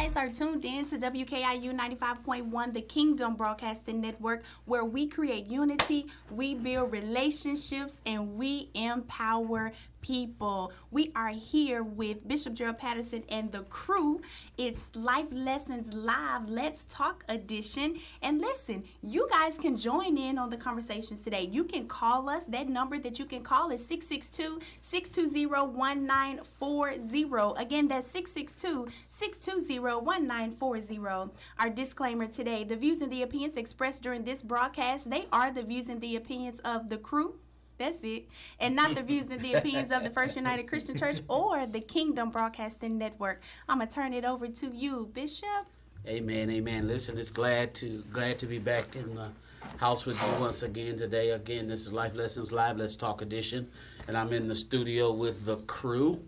guys are tuned in to WKIU 95.1, the Kingdom Broadcasting Network, where we create unity, we build relationships, and we empower people. We are here with Bishop Gerald Patterson and the crew. It's Life Lessons Live Let's Talk edition. And listen, you guys can join in on the conversations today. You can call us. That number that you can call is 662-620-1940. Again, that's 662-620-1940. Our disclaimer today: the views and the opinions expressed during this broadcast, they are the views and the opinions of the crew. That's it. And not the views and the opinions of the First United Christian Church or the Kingdom Broadcasting Network. I'm going to turn it over to you, Bishop. Amen, amen. Listen, it's glad to be back in the house with you once again today. Again, this is Life Lessons Live, Let's Talk edition. And I'm in the studio with the crew.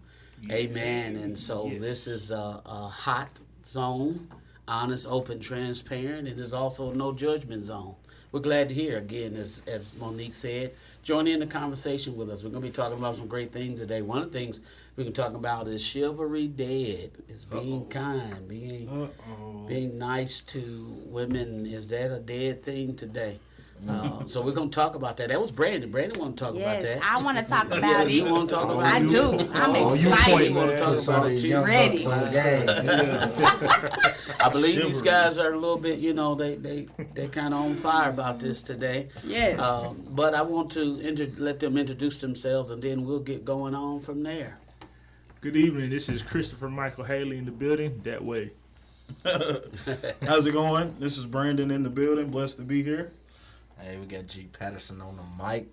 Yes. Amen. And so this is a hot zone, honest, open, transparent, and there's also no judgment zone. We're glad to hear, again, as Monique said, join in the conversation with us. We're going to be talking about some great things today. One of the things we can talk about is Chivalry Dead. It's being kind, being nice to women. Is that a dead thing today? So we're going to talk about that. That was Brandon. Brandon want to talk about that. I want to talk about it. You want to talk about it? I do. I'm excited. You want to talk about it too? Ready. I believe these guys are a little bit, they're kind of on fire about this today. Yes. But I want to let them introduce themselves, and then we'll get going on from there. Good evening. This is Christopher Michael Haley in the building. That way. How's it going? This is Brandon in the building. Blessed to be here. Hey, we got G. Patterson on the mic.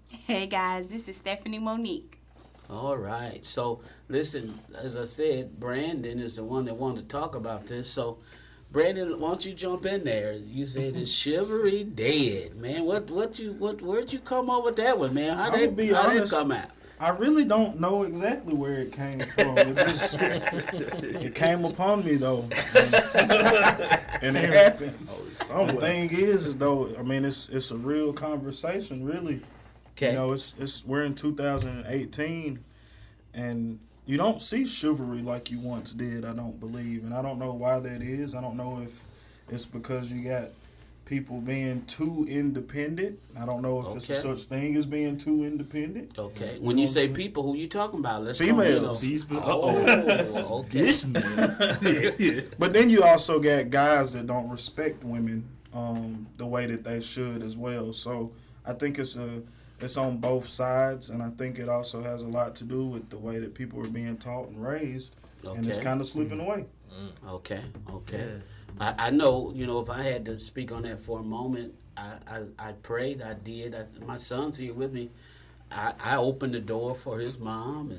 Hey, guys. This is Stephanie Monique. All right. So, listen, as I said, Brandon is the one that wanted to talk about this. So, Brandon, why don't you jump in there? You said it's Chivalry Dead, man. Where'd you come up with that one, man? How'd that come out? I really don't know exactly where it came from. It came upon me though, and it happens. The thing is though, I mean, it's a real conversation, really. Okay. We're in 2018, and you don't see chivalry like you once did. I don't believe, and I don't know why that is. I don't know if it's because you got people being too independent. I don't know if it's a such thing as being too independent. Okay. When you say people, who you talking about? Let's females. Okay. This man. But then you also got guys that don't respect women the way that they should as well. So I think it's on both sides, and I think it also has a lot to do with the way that people are being taught and raised, and it's kind of slipping away. Okay. Yeah. I know, if I had to speak on that for a moment, I prayed, I did. My son's here with me. I opened the door for his mom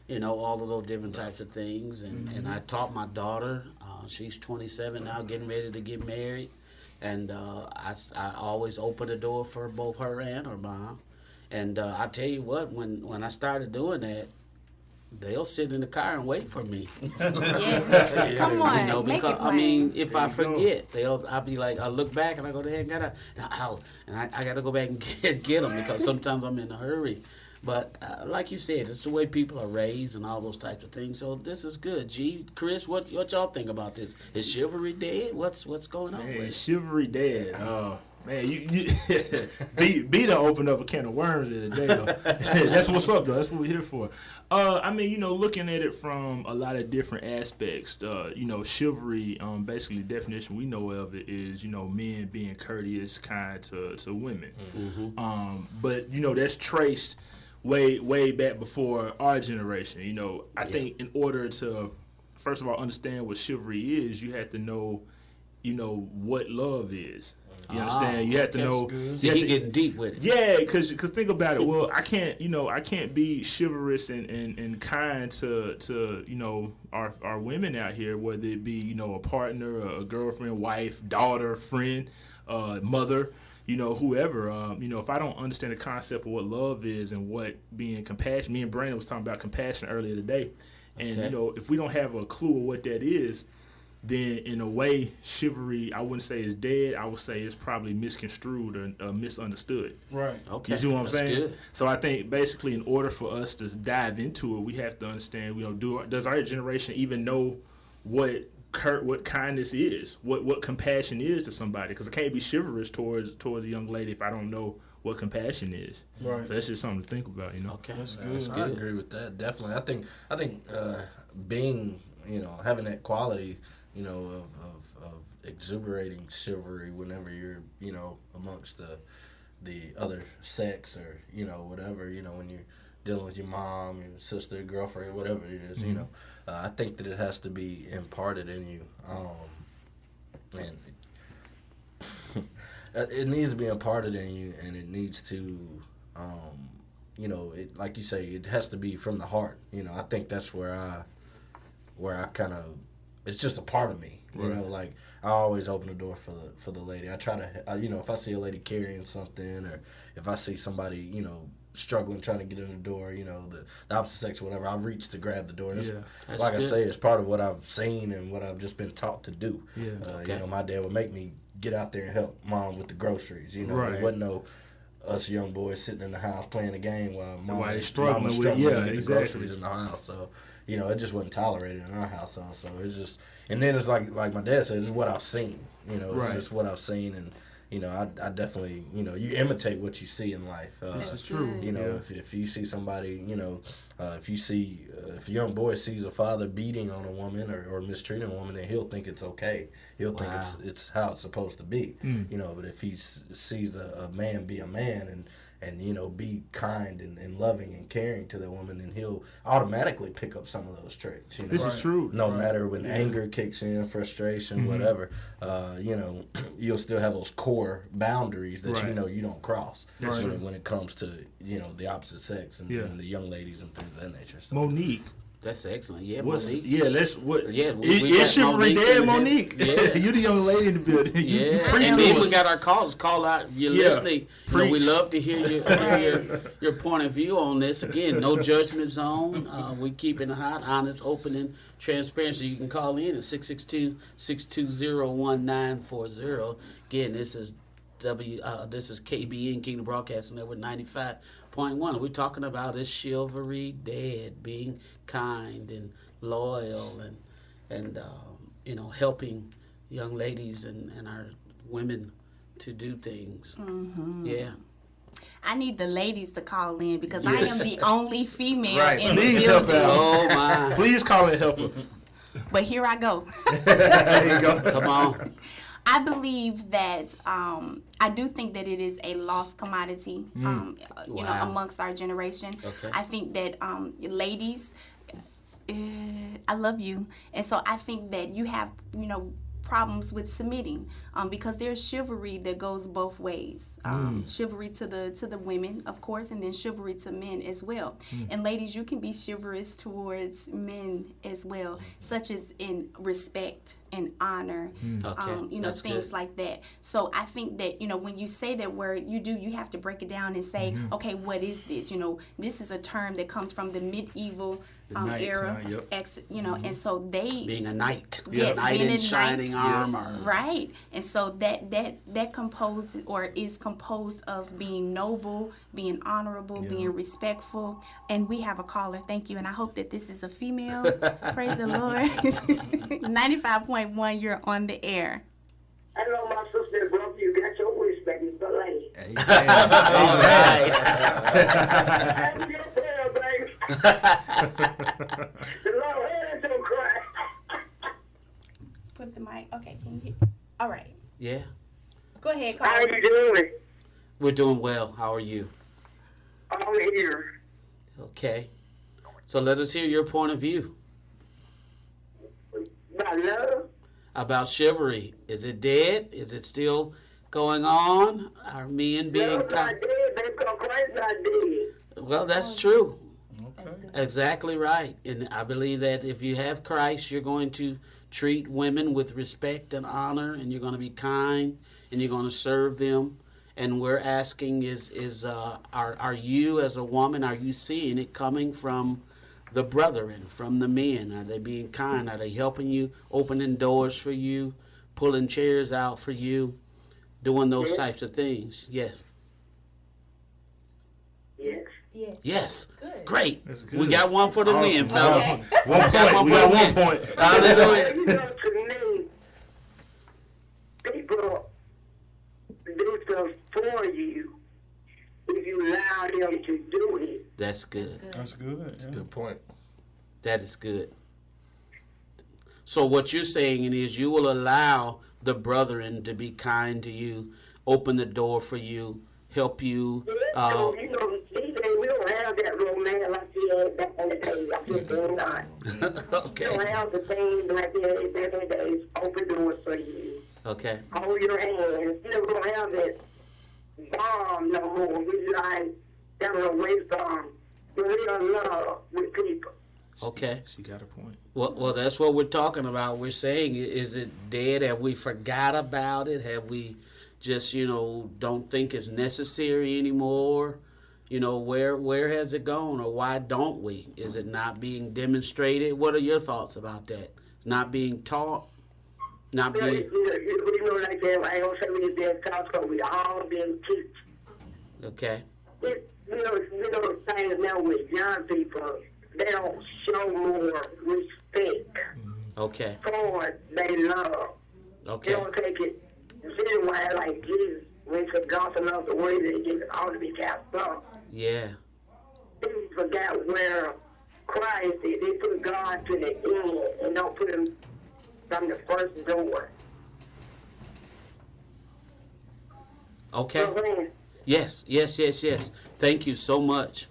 and, all of those different types of things. And I taught my daughter, she's 27 now, getting ready to get married. And I always opened the door for both her and her mom. And I tell you what, when I started doing that, they'll sit in the car and wait for me. Yeah. Come on, make it plain. If I forget, I'll be like, I look back and I go, and I got to go back and get them because sometimes I'm in a hurry. But like you said, it's the way people are raised and all those types of things. So this is good. G, Chris, what y'all think about this? Is Chivalry dead? What's going on with it? Chivalry Dead. Man, you B done opened up a can of worms in the day. That's what's up, though. That's what we're here for. Looking at it from a lot of different aspects, chivalry, basically the definition we know of it is, men being courteous, kind to women. Mm-hmm. But that's traced way back before our generation. I think in order to, first of all, understand what chivalry is, you have to know, what love is. You understand? You have to know. See, he getting deep with it. Yeah, because think about it. Well, I can't be chivalrous and kind to our women out here, whether it be a partner, a girlfriend, wife, daughter, friend, mother, whoever. If I don't understand the concept of what love is and what being compassion. Me and Brandon was talking about compassion earlier today, and if we don't have a clue of what that is, then in a way, chivalry, I wouldn't say is dead. I would say it's probably misconstrued or misunderstood. Right. Okay. You see what I'm That's saying? Good. So I think basically in order for us to dive into it, we have to understand, does our generation even know what kindness is, what compassion is to somebody. Because I can't be chivalrous towards a young lady if I don't know what compassion is. Right. So that's just something to think about, you know. Okay. That's good. I agree with that. Definitely. I think being, having that quality, of exuberating chivalry whenever you're, amongst the other sex or, whatever, when you're dealing with your mom, your sister, girlfriend, whatever it is, I think that it has to be imparted in you. And it needs to be imparted in you, and it needs to, it, like you say, it has to be from the heart. I think that's where I kind of, it's just a part of me. Like I always open the door for the lady. I try to, if I see a lady carrying something, or if I see somebody, struggling trying to get in the door, the opposite sex or whatever, I reach to grab the door. That's Like good. I say, it's part of what I've seen and what I've just been taught to do. Yeah. Okay. My dad would make me get out there and help mom with the groceries. Right. There wasn't no us young boys sitting in the house playing a game while mom While was struggling struggling with- to yeah, get the exactly. groceries in the house. So, it just wasn't tolerated in our household. So it's just, and then it's like my dad said, it's what I've seen. It's Right. just what I've seen, and I definitely, you imitate what you see in life. This is true. If you see somebody, if a young boy sees a father beating on a woman or mistreating a woman, then he'll think it's okay. He'll think it's how it's supposed to be. But if he sees a man be a man and be kind and loving and caring to that woman, then he'll automatically pick up some of those traits. This is true. No matter when anger kicks in, frustration, whatever, you'll still have those core boundaries that Right. you don't cross That's true. when it comes to the opposite sex and, Yeah. and the young ladies and things of that nature. So, Monique. That's excellent. Yeah, What's Monique. yeah? Let's what? Yeah, Is got Chivalry Monique Dead, in here. Monique? Yeah. You the young lady in the building. Yeah, Preach and to then we us. got our calls. Call out. You're Yeah, listening. We preach. love to hear your point of view on this. Again, no judgment zone. We keep it hot, honest, open, and transparent. So you can call in at 662-620-1940. Again, this is KBN Kingdom Broadcasting Network 95.1. We're talking about this Chivalry Dead, being kind and loyal and helping young ladies and our women to do things. Mm-hmm. Yeah. I need the ladies to call in because I am the only female Right. in the Please help building. out. Oh my. Please call and help her. But here I go. There you go. Come on. I believe that I do think that it is a lost commodity, Wow. amongst our generation. Okay. I think that ladies, I love you, and so I think that you have problems with submitting because there's chivalry that goes both ways. Chivalry to the women, of course, and then chivalry to men as well. And ladies, you can be chivalrous towards men as well, such as in respect and honor, Okay, that's things good. like that. So I think that when you say that word, you have to break it down and say, okay, what is this? This is a term that comes from the medieval knight era, time, yep. and so they Being a knight. Yes, Knight being in a shining knight. armor. right, and so that composed or is composed of being noble, being honorable, being respectful. And we have a caller. Thank you, and I hope that this is a female. Praise the Lord. 95.1. You're on the air. I know my sister, brother, you got your respect, Mr. Lady. All right. That's your prayer, baby. The Lord heard your cry. Put the mic. Okay, can you hear? All right. Yeah. Go ahead, How caller. you doing? We're doing well. How are you? I'm here. Okay. So let us hear your point of view My love, about chivalry. Is it dead? Is it still going on? Are men being love's not kind? dead, baby, because Christ not dead. Well, that's true. Okay. Exactly right. And I believe that if you have Christ, you're going to treat women with respect and honor, and you're going to be kind, and you're going to serve them. And we're asking are you as a woman, are you seeing it coming from the brethren, from the men? Are they being kind? Are they helping you, opening doors for you, pulling chairs out for you, doing those types of things? Yes. Yes. Yes. Yes. Good. Great. That's good. We got one for the Awesome. win, fellas. Okay. 1 point. We got 1 point. Hallelujah. You know, to me, people do stuff for you if you allow them to do it. That's good. That's good. Yeah. Good point. That is good. So what you're saying is you will allow the brethren to be kind to you, open the door for you, help you. So, you know, these days we don't have that romance like we had back in the day. I'm just saying not. We Okay. don't have the things like we had back in the days. Open doors for you. Okay. Hold your hands. You know, we don't have that bond no more. We like that away from the real love with people. Okay. She got a point. Well, that's what we're talking about. We're saying, is it dead? Have we forgot about it? Have we just, don't think it's necessary anymore? Where has it gone, or why don't we? Is it not being demonstrated? What are your thoughts about that? Not being taught? Not You know, being... like that, I don't say we did Costco. We all been teach. Okay. Things now with young people, they don't show more respect Okay. for their love. They Okay. don't take it genuine like Jesus. When the gospel of the word, it ought to be cast off. Yeah. They forgot where Christ is. They put God to the end and don't put him from the first door. Okay. You know what I'm saying? Yes. Thank you so much.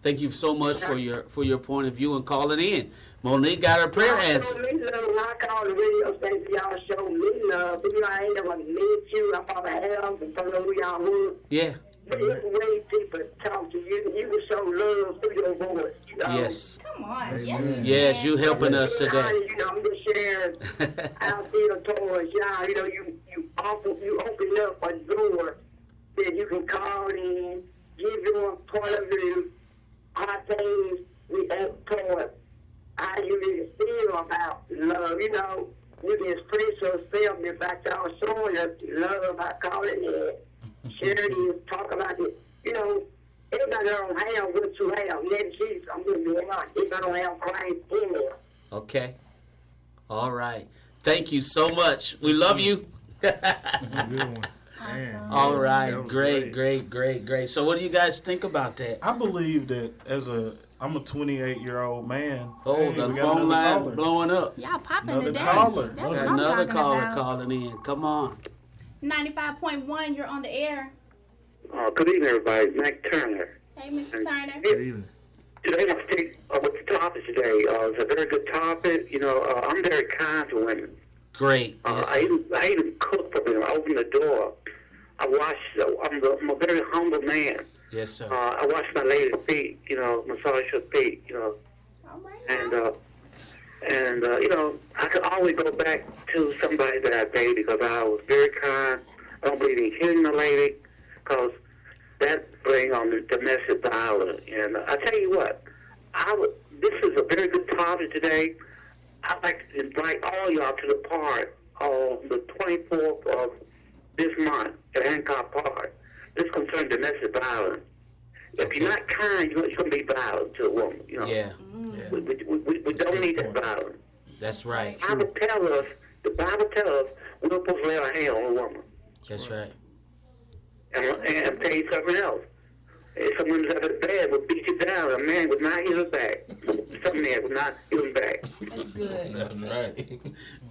Thank you so much for your point of view and calling in. Monique got her prayer Y'all show answered. me love. When I call the radio station, y'all show me love. You know, I ain't never met you. I probably have and don't know who y'all were. Yeah. But it's the way people talk to you. You will show love through your voice. You know? Yes. Come on. Amen. Yes. Yes, you helping us You know, today. you know, I'm just sharing out there towards y'all. You know, you open up a door that you can call in, give your point of view, how things we act toward how you really feel about love. You know, you can express yourself about y'all showing us love by calling it. Share it, talk about it. You know, everybody don't have what you have. Let Jesus, I'm going to be honest. Everybody don't have Christ in there. Okay. All right. Thank you so much. We love you. Good one. Man, All that right. was Great. So what do you guys think about that? I believe that I'm a 28-year-old man. Oh, Hey, the we got phone another line's caller. blowing up. Y'all popping Another today. caller. That's Got what I'm another talking caller about. calling in. Come on. 95.1, you're on the air. Good evening, everybody. Mac Turner. Hey, Mr. Turner. Good evening. Today, I'm speaking with the topic today. It's a very good topic. You know, I'm very kind to women. Great. I Yes. even cook for them. I open the door. I wash. I'm a very humble man. Yes, sir. I wash my lady's feet. You know, massage her feet. You know, All right. and you know, I could always go back to somebody that I dated because I was very kind. I don't believe in hitting the lady because that brings on the domestic violence. And I tell you what, this is a very good topic today. I'd like to invite all y'all to the park on the 24th of this month at Hancock Park. This concerns domestic violence. If you're not kind, you're going to be violent to a woman. You know? Yeah. We don't need that violence. That's right. The Bible tells us we're not supposed to lay our hand on a woman. That's right. And tell you something else. If someone that is bad would beat you down, a man would not hit his back. Some man would not hit him back. That's good. That's right.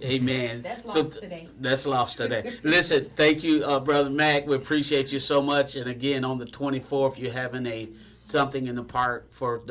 Amen. That's So lost today. That's lost today. Listen, thank you, Brother Mac. We appreciate you so much. And again, on the 24th, you're having something in the park for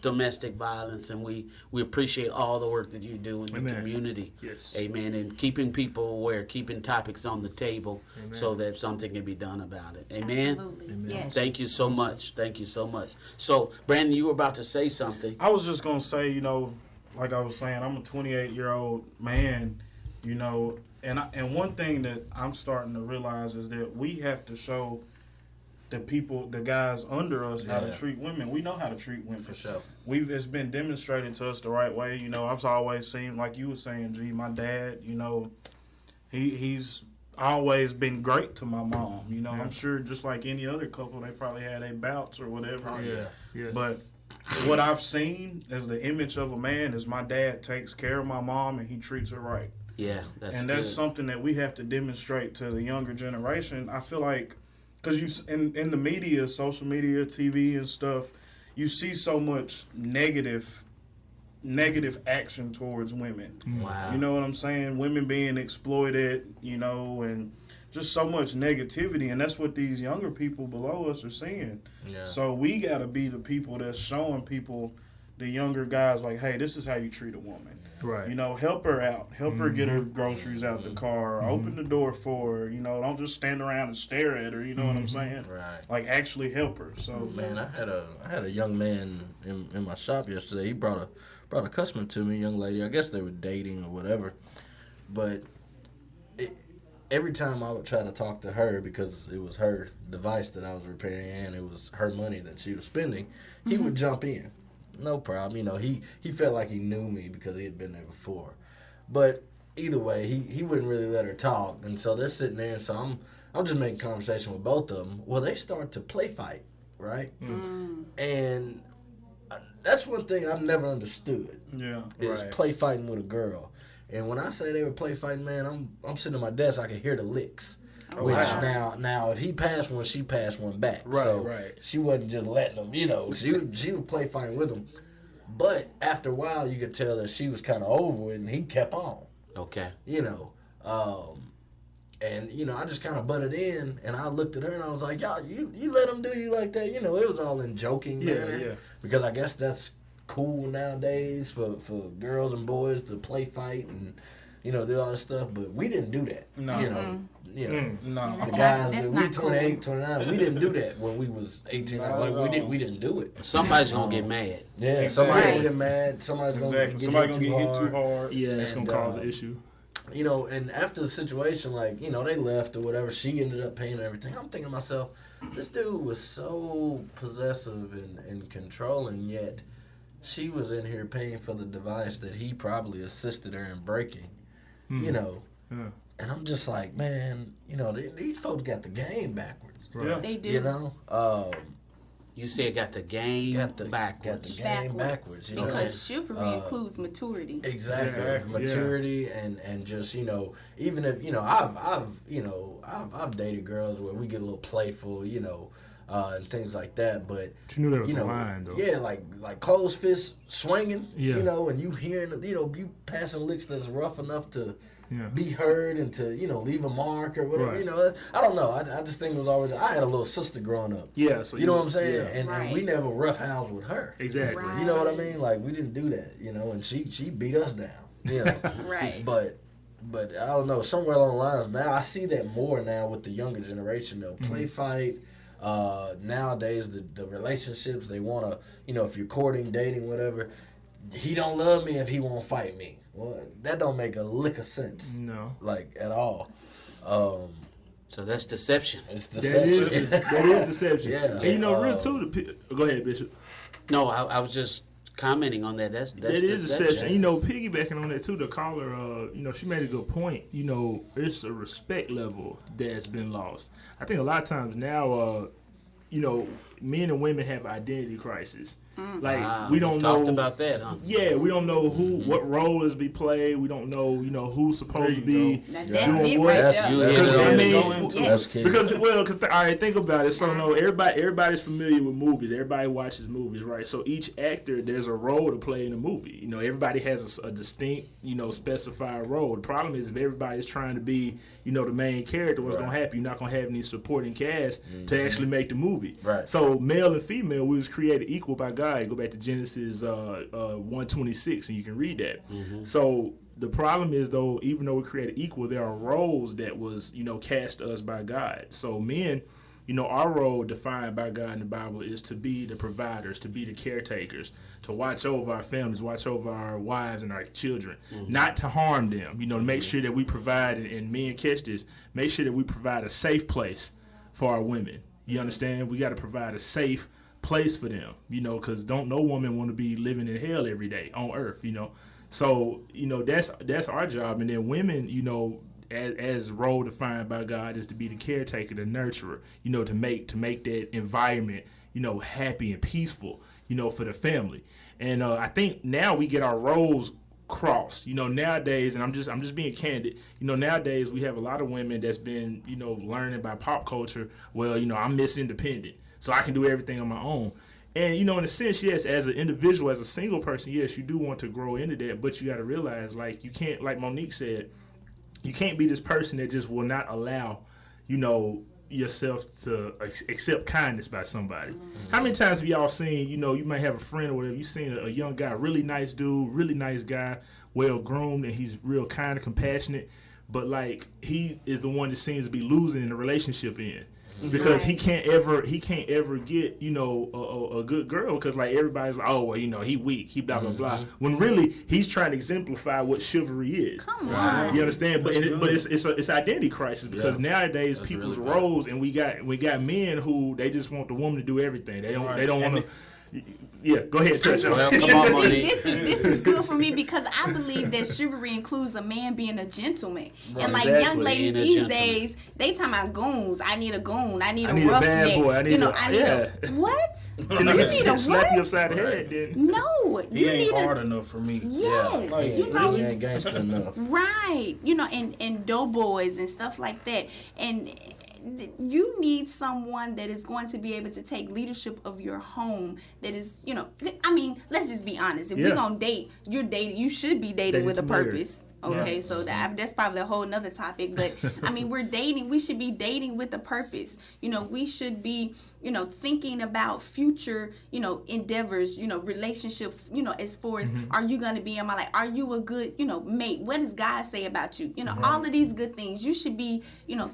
domestic violence, and we appreciate all the work that you do in the Amen. community. Yes. Amen. And keeping people aware, keeping topics on the table, Amen. so that something can be done about it. Amen. Absolutely. Amen. Yes. Thank you so much. Thank you so much. So, Brandon, you were about to say something. I was just gonna say, you know, like I was saying, I'm a 28-year-old man, you know, and one thing that I'm starting to realize is that we have to show the guys under us how to Yeah. treat women. We know how to treat women. For sure. It's been demonstrated to us the right way. You know, I've always seen, like you were saying, G, my dad, you know, he's always been great to my mom. You know, I'm sure just like any other couple, they probably had their bouts or whatever. Oh, yeah. But what I've seen as the image of a man is my dad takes care of my mom and he treats her right. Yeah, that's That's good. something that we have to demonstrate to the younger generation. I feel like, because in the media, social media, TV and stuff, you see so much negative action towards women. Wow. You know what I'm saying? Women being exploited, you know, and just so much negativity, and that's what these younger people below us are seeing. Yeah. So we got to be the people that's showing people, the younger guys, like, hey, this is how you treat a woman. Right. You know, help her out. Help her get her groceries out the car. Open the door for her. You know, don't just stand around and stare at her. You know what I'm saying? Right. Like, actually help her. So, Man, I had a young man in my shop yesterday. He brought a customer to me, a young lady. I guess they were dating or whatever. But every time I would try to talk to her, because it was her device that I was repairing and it was her money that she was spending, he would jump in. No problem. You know, he felt like he knew me because he had been there before. But either way, he wouldn't really let her talk. And so they're sitting there, and so I'm just making conversation with both of them. Well, they start to play fight, right? And that's one thing I've never understood. yeah. Is play fighting with a girl. And when I say they were play fighting, man, I'm sitting at my desk, I can hear the licks. Which now if he passed one, she passed one back. Right, so right. she wasn't just letting them, you know, she would play fighting with him. But after a while you could tell that she was kinda over it and he kept on. Okay. You know. And, you know, I just kinda butted in and I looked at her and I was like, y'all, you let him do you like that? You know, it was all in joking manner. Yeah. Because I guess that's cool nowadays for girls and boys to play fight and, you know, do all that stuff, but we didn't do that. No. You know, No. the That's guys not that we cool. 28, 29, we didn't do that when we was 18. Not Like at all. we didn't do it. Somebody's gonna get mad. Yeah, somebody Right. gonna get mad. Somebody's Exactly. gonna Somebody get gonna hit get hit too too hard. hard. Yeah, that's And, gonna cause an issue. You know, and after the situation, like, you know, they left or whatever, she ended up paying everything. I'm thinking to myself, this dude was so possessive and controlling, yet she was in here paying for the device that he probably assisted her in breaking. You know, Yeah. and I'm just like, man, you know, these folks got the game backwards. Yeah. They do. You know, You said got the game got the backwards. game backwards. You know? Because chivalry includes maturity. Exactly, Exactly, maturity and just, you know, even if, you know, I've dated girls where we get a little playful, you know, and things like that, but You knew there was you know, a line, though. yeah, like closed fist swinging, Yeah. you know, and you hearing, you know, you passing licks that's rough enough to Yeah. be heard and to, you know, leave a mark or whatever, Right. you know. I don't know. I just think it was always. I had a little sister growing up. Yeah, so You know what I'm saying? Yeah. And we Right. never roughhouse with her. Exactly. Right. You know what I mean? Like we didn't do that, you know, and she beat us down. You know. Right. But I don't know, somewhere along the lines now I see that more now with the younger generation though. Play fight. Nowadays the relationships they wanna, you know, if you're courting, dating, whatever, he don't love me if he won't fight me. Well, that don't make a lick of sense. No. Like at all. So that's deception. It's That deception. is deception. Yeah. And you know, real too. Go ahead, Bishop. No, I was just commenting on that. That's That is deception. deception. You know, piggybacking on that too, the caller, you know, she made a good point. You know, it's a respect level that's been lost. I think a lot of times now, you know, men and women have identity crisis. Like we don't we've know talked about that, huh? Yeah, we don't know what role is be played. We don't know, you know, who's supposed to be Now, that's doing it what. right That's- there. You that's hit it key. on the mean, go into. That's key. Because all right, think about it. So no, everybody's familiar with movies. Everybody watches movies, right? So each actor, there's a role to play in a movie. You know, everybody has a distinct, you know, specified role. The problem is if everybody's trying to be, you know, the main character, what's gonna happen? You're not gonna have any supporting cast to actually make the movie. Right. So male and female, we was created equal by God. Go back to Genesis 1:26, and you can read that. So the problem is though, even though we're created equal, there are roles that was, you know, cast to us by God. So men, you know, our role defined by God in the Bible is to be the providers, to be the caretakers, to watch over our families, watch over our wives and our children, not to harm them. You know, to make sure that we provide, and men catch this, make sure that we provide a safe place for our women. You understand? We got to provide a safe place for them, you know, because don't no woman want to be living in hell every day on earth, you know. So, you know, that's our job. And then women, you know, as role defined by God is to be the caretaker, the nurturer, to make that environment, happy and peaceful, for the family. And I think now we get our roles crossed. Nowadays, and I'm just being candid. Nowadays we have a lot of women that's been, learning by pop culture. Well, I'm Miss Independent, so I can do everything on my own. And, in a sense, yes, as an individual, as a single person, yes, you do want to grow into that, but you got to realize, like, you can't, like Monique said, you can't be this person that just will not allow, yourself to accept kindness by somebody. Mm-hmm. How many times have y'all seen, you might have a friend or whatever, you seen a young guy, really nice dude, really nice guy, well groomed, and he's real kind and compassionate, but, like, he is the one that seems to be losing the relationship in. Because he can't ever get a good girl, because like everybody's like, oh well, he weak, he blah blah blah, when really he's trying to exemplify what chivalry is. Come on, you understand? But it's identity crisis, because nowadays That's people's really roles, and we got men who they just want the woman to do everything. They don't want to. Yeah, go ahead, touch on. Well, come on, Monique. This is good for me, because I believe that chivalry includes a man being a gentleman. Right, and like exactly. young ladies Being a these gentleman. days, they talking about goons. I need a goon. I need a I need a bad roughneck. boy. I need a what? Till You need a slap what? you upside the head, then. No, He you ain't need hard enough for me. Yes, Like, you know, He ain't gangster enough. right? And doughboys and stuff like that. And you need someone that is going to be able to take leadership of your home. That is, I mean, let's just be honest. If we're gonna date, you should be dating with a to marry. purpose. Okay, Yeah. so that's probably a whole nother topic. But I mean, we should be dating with a purpose. We should be, thinking about future, endeavors, relationships, as far as, are you going to be in my life? Are you a good, mate? What does God say about you? All of these good things. You should be,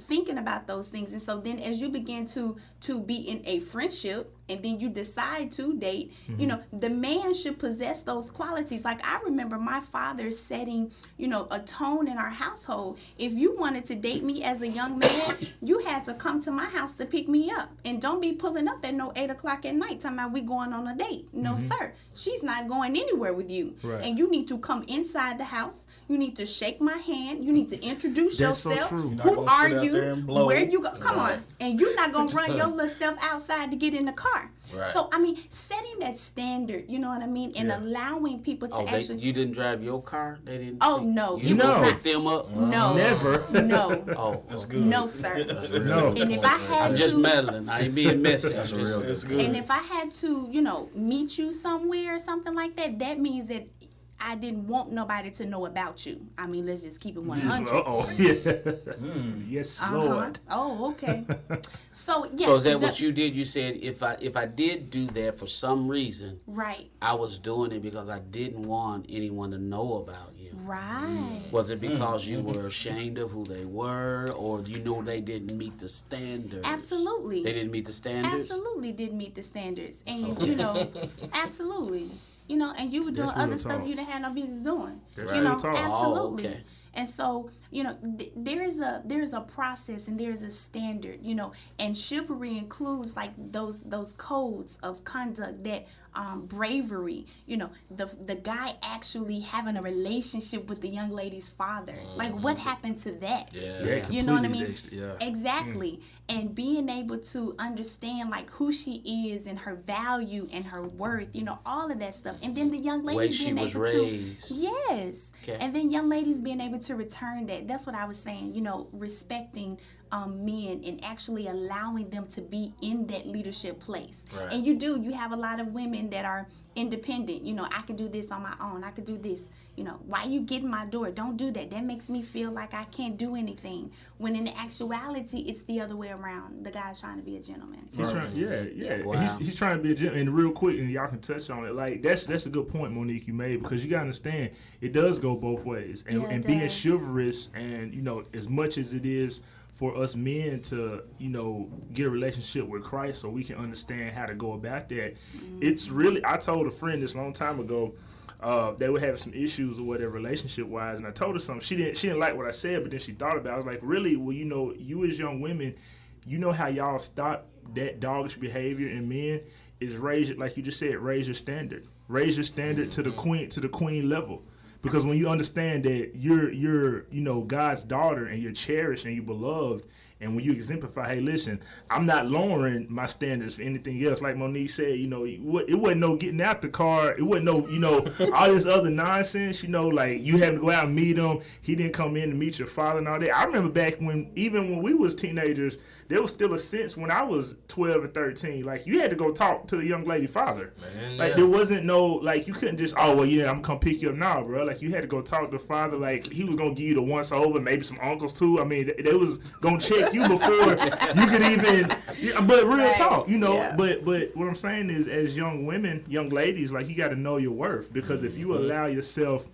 thinking about those things. And so then as you begin to be in a friendship, and then you decide to date, the man should possess those qualities. Like I remember my father setting, a tone in our household. If you wanted to date me as a young man, you had to come to my house to pick me up. And don't be pulling up at no 8 o'clock at night talking about we going on a date. No, sir. She's not going anywhere with you. Right. And you need to come inside the house. You need to shake my hand. You need to introduce That's so yourself. true. You're not Who gonna are sit out you? there and blow. Where you go? Come on. And you're not going to run your little self outside to get in the car. Right. So, I mean, setting that standard, you know what I mean? And allowing people to Oh, actually... you didn't drive your car? They didn't? Oh, no. You It was No. pick not... them up? No. Never. No. Oh, That's okay. good. No, sir. That's a real No. good And if point, I man. had I'm just to- meddling. I ain't being messy. That's a I'm real just- good That's point. good. And if I had to, meet you somewhere or something like that, that means that I didn't want nobody to know about you. I mean, let's just keep it 100. Uh-oh. Yeah. Yes, Lord. Oh, okay. So, yeah. So is that what you did? You said if I did do that for some reason, Right. I was doing it because I didn't want anyone to know about you. Right. Was it because you were ashamed of who they were, or you know they didn't meet the standards? Absolutely. They didn't meet the standards? Absolutely didn't meet the standards. And, absolutely. And you were doing That's real other stuff talk. you didn't have no business doing. That's you real know, talk. Oh, absolutely. okay. And so, there is a process and there is a standard, and chivalry includes like those codes of conduct that bravery, the guy actually having a relationship with the young lady's father. Like what happened to that? Yeah. You know what I completely mean? extra, yeah. Exactly. And being able to understand like who she is and her value and her worth, all of that stuff. And then the young lady Way she being was able raised. to yes. Okay. And then young ladies being able to return that. That's what I was saying, respecting men and actually allowing them to be in that leadership place. Right. And you have a lot of women that are independent. I could do this on my own. I could do this. Why you get in my door? Don't do that. That makes me feel like I can't do anything. When in actuality, it's the other way around. The guy's trying to be a gentleman. So, He's trying, yeah. Wow. He's trying to be a gentleman. And real quick, and y'all can touch on it. Like that's a good point, Monique, you made, because you gotta understand it does go both ways. And, Yeah, it and being does. chivalrous, and as much as it is for us men to get a relationship with Christ, so we can understand how to go about that. It's really. I told a friend this a long time ago. They were having some issues or whatever relationship wise, and I told her something. She didn't like what I said, but then she thought about it. I was like, really? Well, you as young women, how y'all stop that doggish behavior in men is raise, like you just said, raise your standard to the queen level. Because when you understand that you're you know, God's daughter and you're cherished and you're beloved, and when you exemplify, hey, listen, I'm not lowering my standards for anything else. Like Monique said, you know, it wasn't no getting out the car. It wasn't no, you know, all this other nonsense, you know, like you having to go out and meet him. He didn't come in to meet your father and all that. I remember back when, even when we was teenagers, there was still a sense when I was 12 or 13, like you had to go talk to the young lady father. Man, like there wasn't no, like you couldn't just, oh, well, yeah, I'm going to come pick you up now, bro. Like you had to go talk to the father. Like he was going to give you the once over, maybe some uncles too. I mean, they was going to check you before you could even, but real talk, you know. Yeah. But what I'm saying is, as young women, young ladies, like you got to know your worth, because if you allow yourself,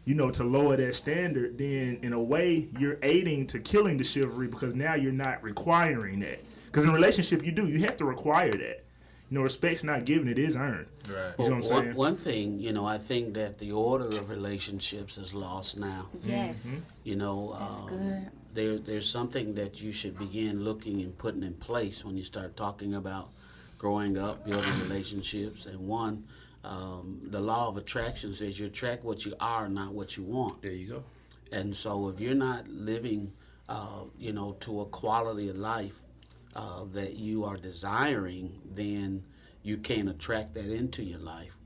you know, to lower that standard, then in a way you're aiding to killing the chivalry, because now you're not requiring that. Because in a relationship, you have to require that. You know, respect's not given; it is earned. Right. You know what I'm saying? One thing, you know, I think that the order of relationships is lost now. Yes. You know, That's good. There's something that you should begin looking and putting in place when you start talking about growing up, building relationships. And one, the law of attraction says you attract what you are, not what you want. There you go. And so if you're not living, you know, to a quality of life that you are desiring, then you can't attract that into your life.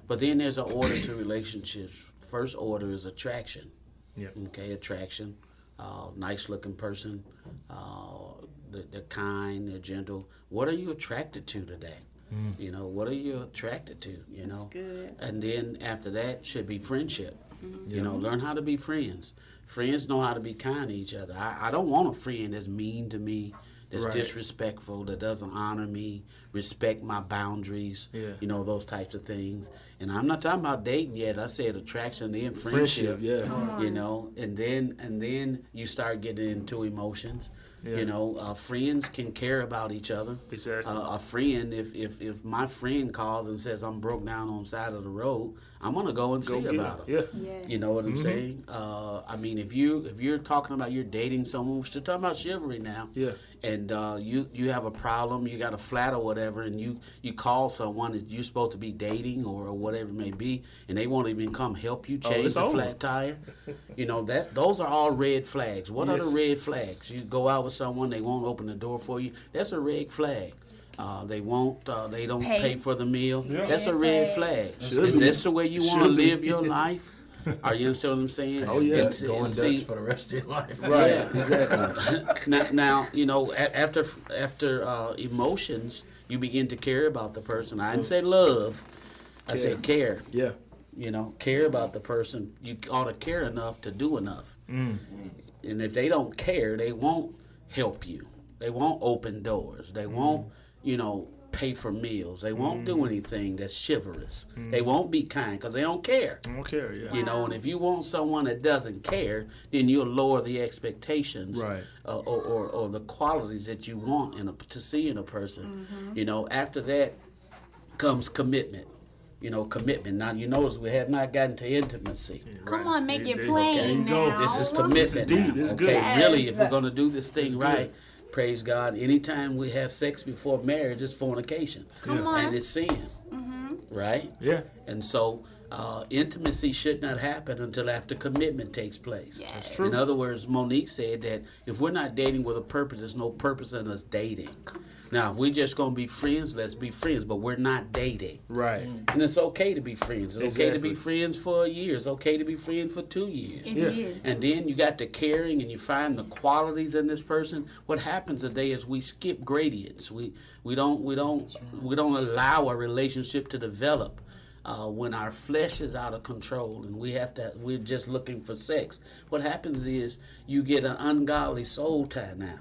But then there's an order to relationships. First order is attraction. Yeah. Okay, attraction. Nice looking person. They're kind, they're gentle. What are you attracted to today? You know, what are you attracted to? You know, good. and then after that should be friendship. You know, learn how to be friends. Friends know how to be kind to each other. I don't want a friend that's mean to me, that's Right. disrespectful, that doesn't honor me, respect my boundaries. Yeah. You know, those types of things. And I'm not talking about dating yet. I said attraction, then friendship. Yeah. You know, and then you start getting into emotions. Yeah. You know, friends can care about each other. Exactly. A friend, if my friend calls and says I'm broke down on the side of the road, I'm gonna go and see get about it. her. Yeah. Yes. You know what I'm saying? I mean, if you're talking about you're dating someone, we're still talking about chivalry now. Yeah. And you have a problem, you got a flat or whatever, and you call someone that you're supposed to be dating or whatever it may be, and they won't even come help you change it's the over. flat tire. You know, those are all red flags. What are the Yes. red flags? You go out with someone, they won't open the door for you. That's a red flag. They won't. They don't pay for the meal. Yeah. That's a red flag. Should Is be. this the way you want to Should be. live your life? Are you understand what I'm saying? Oh, yeah. And Going and Dutch for the rest of your life. Right. Yeah. Exactly. now, you know, after emotions, you begin to care about the person. I didn't say love. I said care. Yeah. You know, care about the person. You ought to care enough to do enough. And if they don't care, they won't help you. They won't open doors. They won't, you know, pay for meals. They won't do anything that's chivalrous. They won't be kind because they don't care. I don't care. Yeah. You know, and if you want someone that doesn't care, then you'll lower the expectations, Right. or the qualities that you want to see in a person. You know, after that comes commitment. You know, commitment. Now you notice we have not gotten to intimacy. Come on, make it There plain you go. now. This is This commitment. is deep. now, This is okay? good. Really, if Yes. we're gonna do this thing This is right, praise God. Anytime we have sex before marriage, it's fornication, Come on. and it's sin, right? Yeah. And so intimacy should not happen until after commitment takes place. Yes. That's true. In other words, Monique said that if we're not dating with a purpose, there's no purpose in us dating. Now, if we're just going to be friends, let's be friends, but we're not dating. Right. And it's okay to be friends. It's okay to be Exactly. friends for a year. It's okay to be friends for 2 years. It Yeah. is. And then you got the caring and you find the qualities in this person. What happens today is we skip gradients. We don't allow a relationship to develop when our flesh is out of control and we're just looking for sex. What happens is you get an ungodly soul tie now.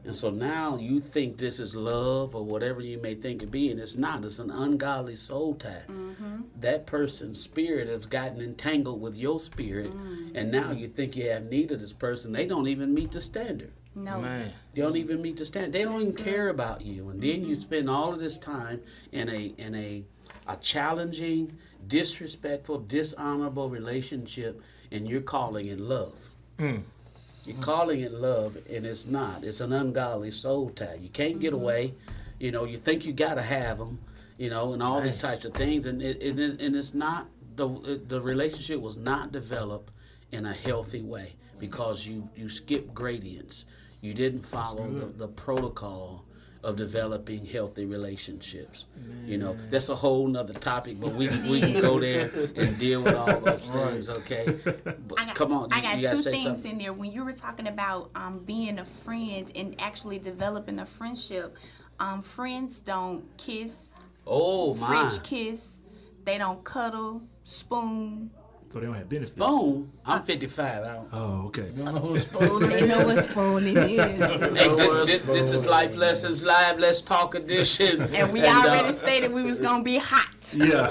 And so now you think this is love or whatever you may think it be, and it's not. It's an ungodly soul tie. That person's spirit has gotten entangled with your spirit, and now you think you have need of this person. They don't even meet the standard. No. Man. They don't even meet the standard. They don't even care about you. And then you spend all of this time in a challenging, disrespectful, dishonorable relationship, and you're calling it love. You're calling it love, and it's not. It's an ungodly soul tie. You can't get away. You know, you think you got to have them, you know, and all these types of things. And it's not the relationship was not developed in a healthy way because you skipped gradients. You didn't follow the protocol of developing healthy relationships. You know, that's a whole nother topic, but we can go there and deal with all those things, okay? But come on, I got you gotta two say things something. in there. When you were talking about being a friend and actually developing a friendship, friends don't kiss, Oh my. French kiss, they don't cuddle, spoon. So they don't have benefits. Boom. I'm 55. I don't. Oh, okay. You don't know who's spoon They know what spooning is. Hey, this is Life Lessons Live. Let's Talk edition. And we already stated we was going to be hot. Yeah.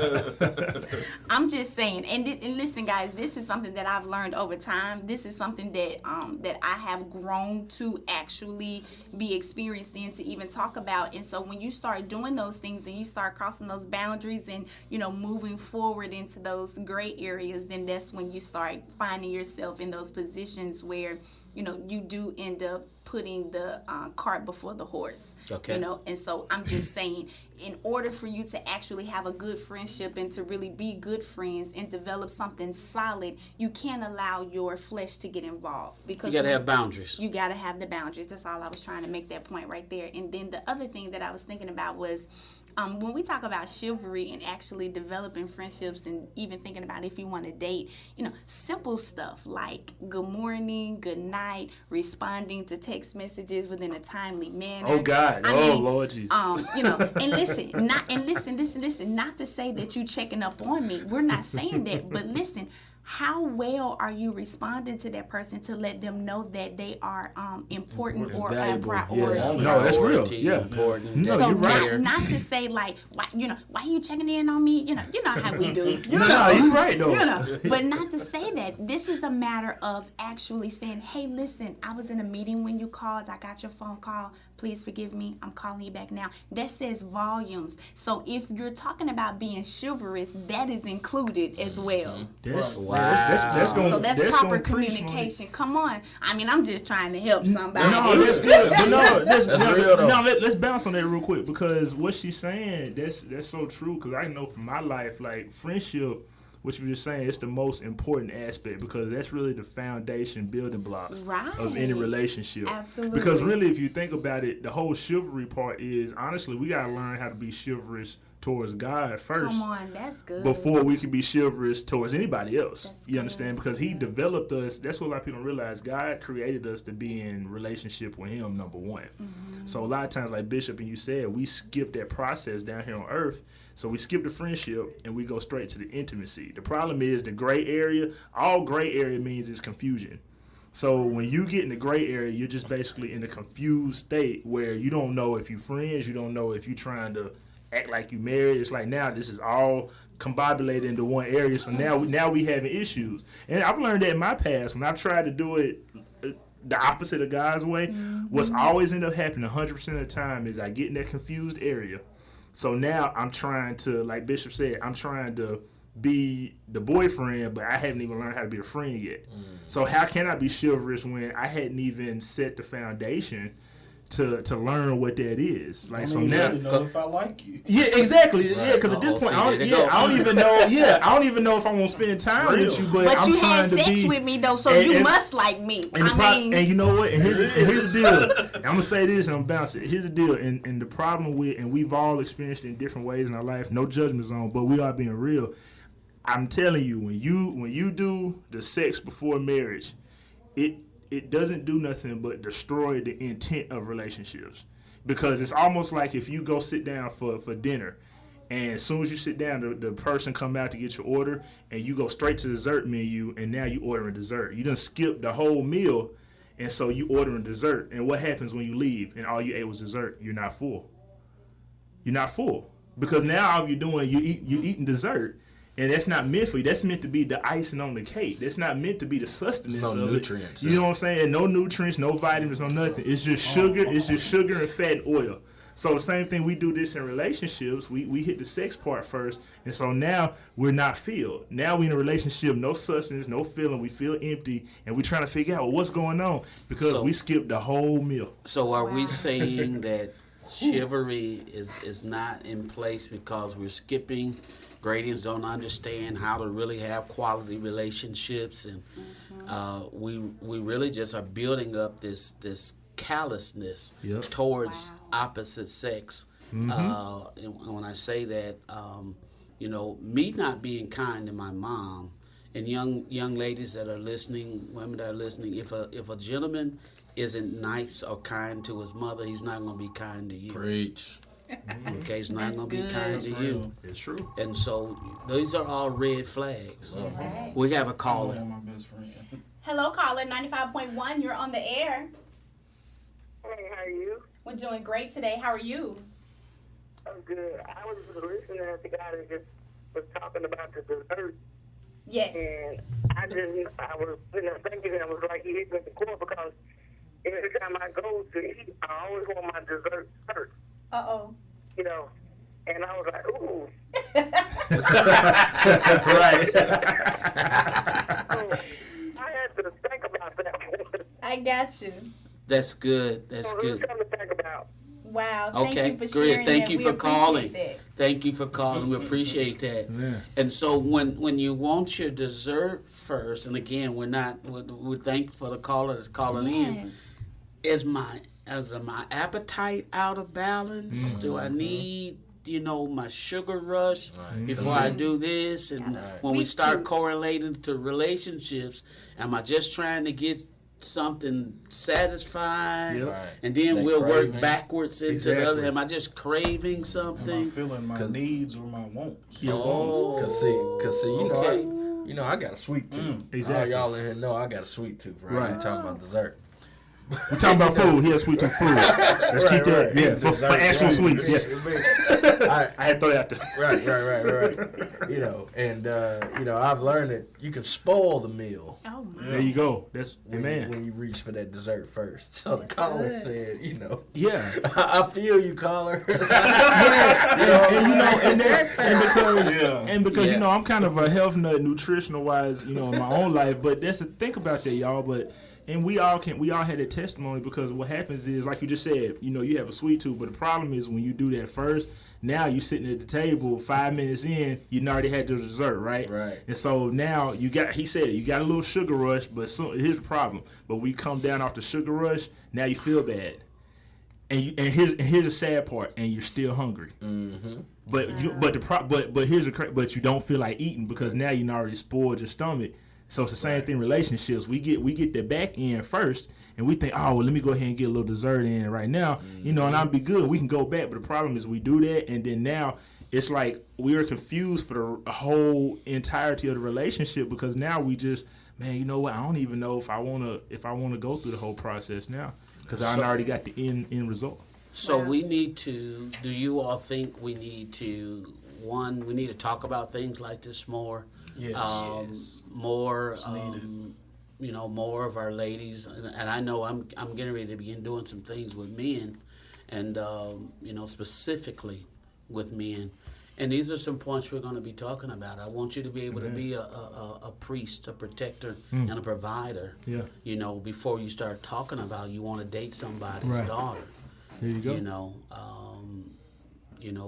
I'm just saying, and listen, guys, this is something that I've learned over time. This is something that that I have grown to actually be experienced in, to even talk about. And so when you start doing those things and you start crossing those boundaries and, you know, moving forward into those gray areas, then that's when you start finding yourself in those positions where, you know, you do end up putting the cart before the horse. Okay. You know, and so I'm just saying, in order for you to actually have a good friendship and to really be good friends and develop something solid, you can't allow your flesh to get involved, because You gotta have boundaries. you got to have the boundaries. That's all I was trying to make that point right there. And then the other thing that I was thinking about was when we talk about chivalry and actually developing friendships and even thinking about if you want to date, you know, simple stuff like good morning, good night, responding to text messages within a timely manner. Oh, God. Lord Jesus. You know, and listen, not to say that you checking up on me. We're not saying that, but listen, how well are you responding to that person to let them know that they are important or a Valuable. priority? Yeah. No, that's real. Priority, Yeah. important. No, So you're right. not to say like, why you checking in on me? You know how we do. You No, know, you're right, though. You know, but not to say that. This is a matter of actually saying, hey, listen, I was in a meeting when you called. I got your phone call. Please forgive me. I'm calling you back now. That says volumes. So if you're talking about being chivalrous, that is included as well. That's Wow. gonna, So that's gonna proper preach, communication. Come on. I mean, I'm just trying to help somebody. No, that's good. But no, That's real, though. no, let's bounce on that real quick, because what she's saying, that's so true. Because I know from my life, like friendship, which you're just saying, it's the most important aspect, because that's really the foundation, building blocks Right. of any relationship. Absolutely. Because really, if you think about it, the whole chivalry part is, honestly, we gotta learn how to be chivalrous towards God first. Come on, that's good. Before we can be chivalrous towards anybody else. That's You good. understand? Because he developed us. That's what a lot of people don't realize. God created us to be in relationship with him, number one. Mm-hmm. So a lot of times, like Bishop and you said, we skip that process down here on earth. So we skip the friendship and we go straight to the intimacy. The problem is the gray area. All gray area means is confusion. So when you get in the gray area, you're just basically in a confused state where you don't know if you're friends. You don't know if you're trying to act like you married. It's like now this is all combobulated into one area. So now we having issues. And I've learned that in my past when I've tried to do it the opposite of God's way. What's always end up happening 100% of the time is I get in that confused area. So now I'm trying to, like Bishop said, I'm trying to be the boyfriend, but I hadn't even learned how to be a friend yet. So how can I be chivalrous when I hadn't even set the foundation to learn what that is? Like, so now, really know if I like you. yeah, exactly. Right. Yeah, because at this Uh-oh, point, see, I there don't, they yeah, go. I don't even know. Yeah, I don't even know if I want to spend time with you. But But I'm you trying had to sex be. with me though, so and- you and- must like me. And, and you know what? And here's the deal. I'm gonna say this and I'm bouncing. Here's the deal. And the problem with, and we've all experienced it in different ways in our life. No judgment zone, but we are being real. I'm telling you, when you do the sex before marriage, it doesn't do nothing but destroy the intent of relationships. Because it's almost like if you go sit down for dinner, and as soon as you sit down, the person come out to get your order, and you go straight to the dessert menu, and now you ordering dessert. You done skip the whole meal, and so you ordering dessert. And what happens when you leave and all you ate was dessert? You're not full. You're not full. Because now all you're doing, you're eating dessert. And that's not meant for you. That's meant to be the icing on the cake. That's not meant to be the sustenance There's no of nutrients. it. You know what I'm saying? No nutrients, no vitamins, no nothing. It's just sugar. It's just sugar and fat and oil. So the same thing, we do this in relationships. We hit the sex part first, and so now we're not filled. Now we in a relationship, no substance, no feeling. We feel empty, and we're trying to figure out what's going on because So- we skipped the whole meal. So are we saying that chivalry is not in place because we're skipping. Gradients don't understand how to really have quality relationships, and we really just are building up this callousness Yep. towards Wow. opposite sex. And when I say that, me not being kind to my mom, and young ladies that are listening, women that are listening, if a gentleman isn't nice or kind to his mother, he's not going to be kind to you. Preach. Okay, he's not That's going to be good. kind to you. It's true. And so these are all red flags. Right. We have a Oh, caller. my best friend. Hello, caller 95.1. You're on the air. Hey, how are you? We're doing great today. How are you? I'm good. I was listening to the guy that just was talking about the dessert, Yes. and I was thinking, I was like, he hit me at the core because every time I go to eat, I always want my dessert first, Uh-oh. you know. And I was like, ooh. Right. So I had to think about that one. I got you. That's good. That's So it was good. something to think about. Wow. Thank Okay, you for great. sharing Thank that. you We for appreciate calling. that. Thank you for calling. We appreciate that. Yeah. And so when you want your dessert first, and again, we're thankful for the caller that's calling in. Yes. Is my appetite out of balance? Do I need my sugar rush before I do this? And when we Sweet start tooth. correlating to relationships, am I just trying to get something satisfied? Yep. Right. And then That we'll craving. work backwards into the other. Exactly. Am I just craving Am I something? feeling my 'Cause- needs or my wants? Your Oh. wants. Cause see, Okay. I got a sweet tooth. Exactly. All y'all in here know I got a sweet tooth, right? Right. We talking about dessert. We're talking about food. He has sweet tooth food. Let's keep that. Yeah, for actual sweets. Yeah. I had to throw that out there. Right. I've learned that you can spoil the meal Oh, my. There you go. That's when man. you reach for that dessert first. So the caller good. said, Yeah. I feel you, caller. And because Yeah. I'm kind of a health nut, nutritional wise, in my own life. But that's the think about that, y'all. But we all had that testimony because what happens is, like you just said, you have a sweet tooth. But the problem is when you do that first, now you sitting at the table 5 minutes in, you already had the dessert, right? Right. And so now you got a little sugar rush, but here's the problem. But we come down off the sugar rush, now you feel bad. And here's the sad part, and you're still hungry. Mm-hmm. But but you don't feel like eating because now you already spoiled your stomach. So it's the same thing in relationships. We get the back end first, and we think, oh well, let me go ahead and get a little dessert in right now, and I'll be good. We can go back, but the problem is we do that, and then now it's like we are confused for the whole entirety of the relationship because now we just, man, you know what? I don't even know if I wanna go through the whole process now because I already got the end result. So Wow. we need to. Do you all think we need to? One, we need to talk about things like this more. Yes. More. needed. More of our ladies, and I know I'm getting ready to begin doing some things with men, and specifically with men. And these are some points we're going to be talking about. I want you to be able to be a priest, a protector, and a provider. Yeah. Before you start talking about you want to date somebody's Right. daughter. There you go.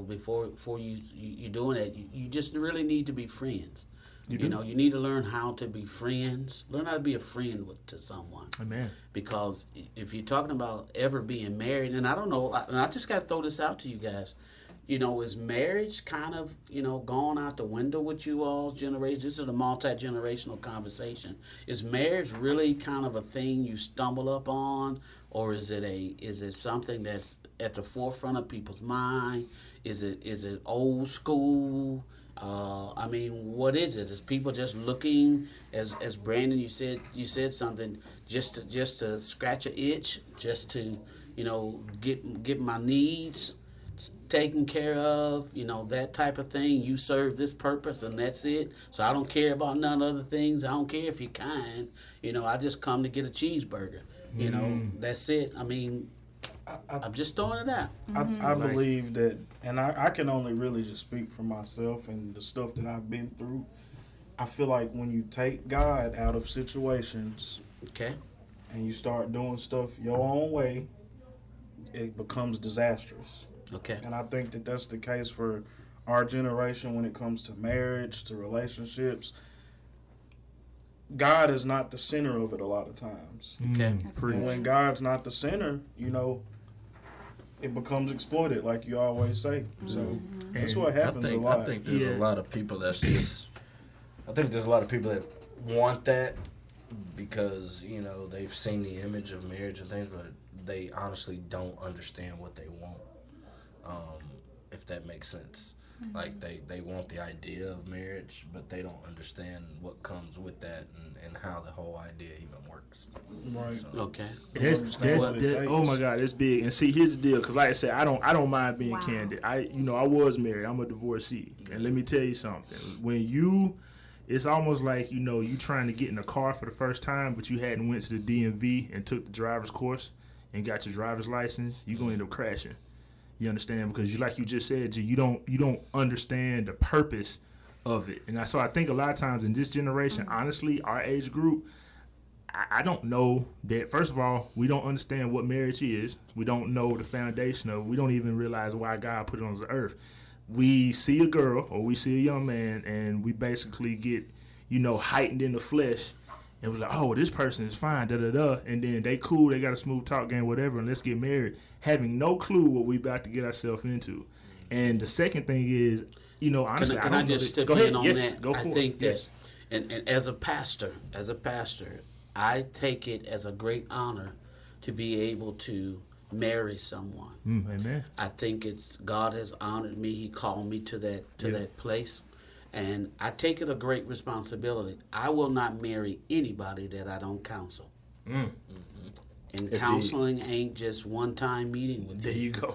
Before you doing that, you just really need to be friends. You You do. know, you need to learn how to be friends. Learn how to be a friend to someone. Amen. Because if you're talking about ever being married, and I don't know, and I just got to throw this out to you guys. Is marriage kind of, gone out the window with you all's generation? This is a multi-generational conversation. Is marriage really kind of a thing you stumble up on, or is it something that's at the forefront of people's mind? Is it old school? What is it? Is people just looking, as Brandon, you said something, just to scratch an itch, just to, get my needs taken care of, that type of thing. You serve this purpose and that's it. So I don't care about none other things. I don't care if you're kind. I just come to get a cheeseburger. That's it. I'm just throwing it out. I believe that, and I can only really just speak for myself and the stuff that I've been through. I feel like when you take God out of situations Okay. and you start doing stuff your own way, it becomes disastrous. Okay. And I think that that's the case for our generation when it comes to marriage, to relationships. God is not the center of it a lot of times. Okay. And when God's not the center, it becomes exploited, like you always say. So that's what happens a lot. I think there's a lot of people that's just. I think there's a lot of people that want that because they've seen the image of marriage and things, but they honestly don't understand what they want. If that makes sense. Like they want the idea of marriage, but they don't understand what comes with that and how the whole idea even works. Right. So, Okay. Oh my God, it's big. And see, here's the deal, because like I said, I don't mind being candid. I was married. I'm a divorcee, and let me tell you something. It's almost like you trying to get in a car for the first time, but you hadn't went to the DMV and took the driver's course and got your driver's license. You're gonna end up crashing. You understand? Because like you just said, G, you don't understand the purpose of it. And so I think a lot of times in this generation, honestly, our age group, I don't know that. First of all, we don't understand what marriage is. We don't know the foundation of it. We don't even realize why God put it on the earth. We see a girl or we see a young man, and we basically get, heightened in the flesh. And we're like, oh, this person is fine, da-da-da. And then they cool, they got a smooth talk game, whatever, and let's get married, having no clue what we about to get ourselves into. And the second thing is, honestly, Can I just step in on that? Go for I it. think that, and as a pastor, I take it as a great honor to be able to marry someone. Amen. I think God has honored me. He called me to that place. And I take it a great responsibility. I will not marry anybody that I don't counsel. And counseling ain't just one-time meeting with you. There you go.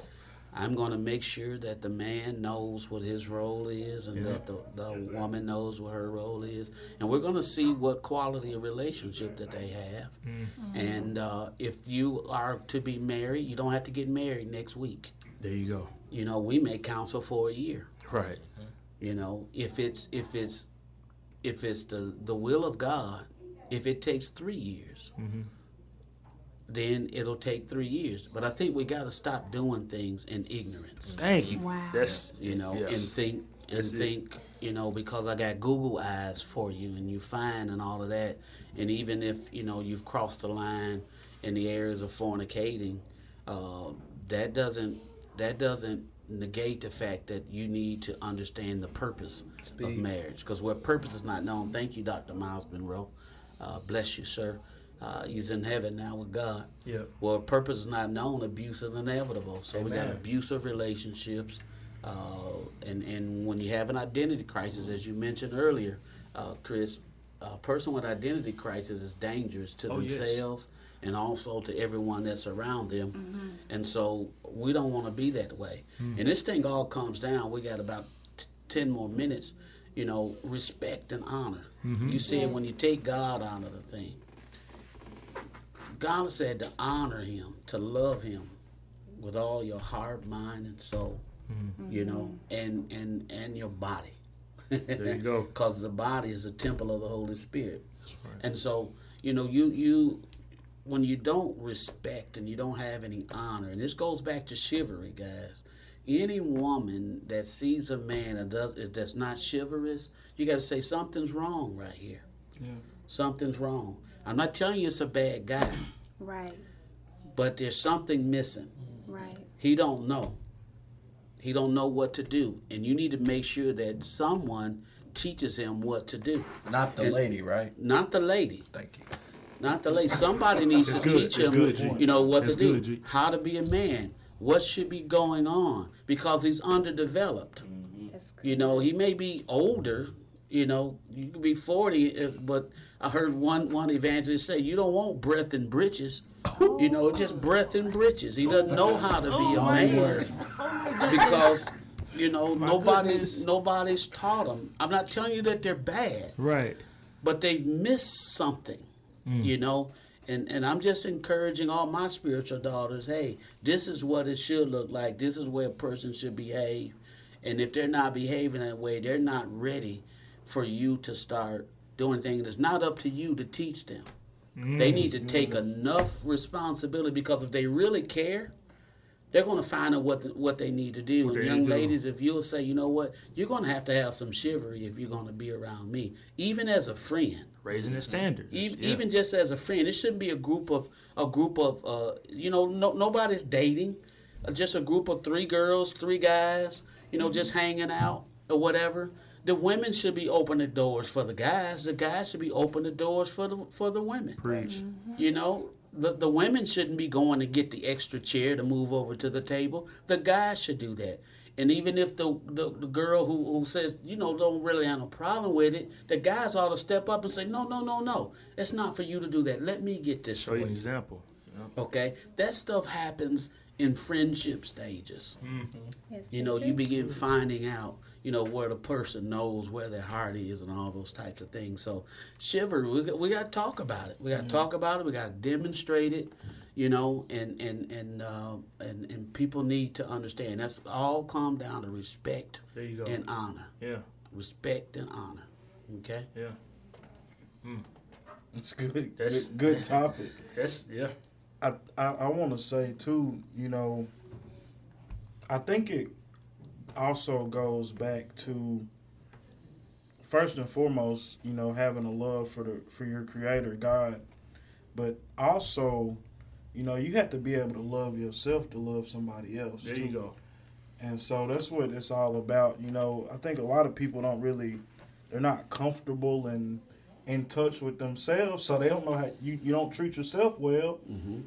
I'm going to make sure that the man knows what his role is and that the woman knows what her role is. And we're going to see what quality of relationship that they have. And if you are to be married, you don't have to get married next week. There you go. We may counsel for a year. Right. If it's the will of God, if it takes 3 years, then it'll take 3 years. But I think we got to stop doing things in ignorance. Thank you. Wow. That's And think because I got Google eyes for you and you fine and all of that, and even if you've crossed the line in the areas of fornicating, that doesn't negate the fact that you need to understand the purpose of marriage. Because where purpose is not known, thank you, Dr. Miles Monroe. Bless you, sir. He's in heaven now with God. Yep. Where purpose is not known, abuse is inevitable. So we got Amen. abusive relationships. And when you have an identity crisis, as you mentioned earlier, Chris, a person with identity crisis is dangerous to themselves and also to everyone that's around them. And so we don't want to be that way. And this thing all comes down, we got about 10 more minutes, respect and honor. You said when you take God out of the thing, God said to honor him, to love him with all your heart, mind, and soul, and your body. There you go. Because the body is a temple of the Holy Spirit. That's right. And so, you when you don't respect and you don't have any honor, and this goes back to chivalry, guys. Any woman that sees a man that's not chivalrous, you got to say something's wrong right here. Yeah. Something's wrong. I'm not telling you it's a bad guy, Right. but there's something missing. Right. He don't know. He don't know what to do, and you need to make sure that someone teaches him what to do. Not the lady, right? Not the lady. Thank you. Not the lady. Somebody needs to teach him, what That's to do, good, G. how to be a man, what should be going on, because he's underdeveloped. That's good. He may be older. You could be 40, but I heard one evangelist say, "You don't want breath and britches." Just breath and britches. He doesn't know how to be a man because nobody's taught him. I'm not telling you that they're bad, Right. but they've missed something. And I'm just encouraging all my spiritual daughters, hey, this is what it should look like. This is where a person should behave. And if they're not behaving that way, they're not ready for you to start doing things. It's not up to you to teach them. They need to take enough responsibility, because if they really care, They're going to find out what they need to do. What And they young need to do. ladies, if you'll say, you know what, you're going to have some chivalry if you're going to be around me, even as a friend. Raising the standards. Even just as a friend, it shouldn't be a group of nobody's dating, just a group of 3 girls, 3 guys, just hanging out or whatever. The women should be open the doors for the guys. The guys should be open the doors for the women. Preach. The women shouldn't be going to get the extra chair to move over to the table. The guys should do that. And even if the girl who says, don't really have no problem with it, the guys ought to step up and say, no. It's not for you to do that. Let me get this Show for you an you. example. Okay? That stuff happens in friendship stages. Yes, You begin finding out, where the person knows where their heart is and all those types of things. So chivalry, we got to talk about it. We got to talk about it. We got to demonstrate it, and people need to understand. That's all come down to respect There you go. and honor. Yeah. Respect and honor. Okay? Yeah. It's good. That's- Good topic. That's I want to say too, I think it also goes back to first and foremost, having a love for your creator, God, but also, you have to be able to love yourself to love somebody else. There too. you go. And so that's what it's all about. I think a lot of people they're not comfortable and in touch with themselves, so they don't know how you don't treat yourself well.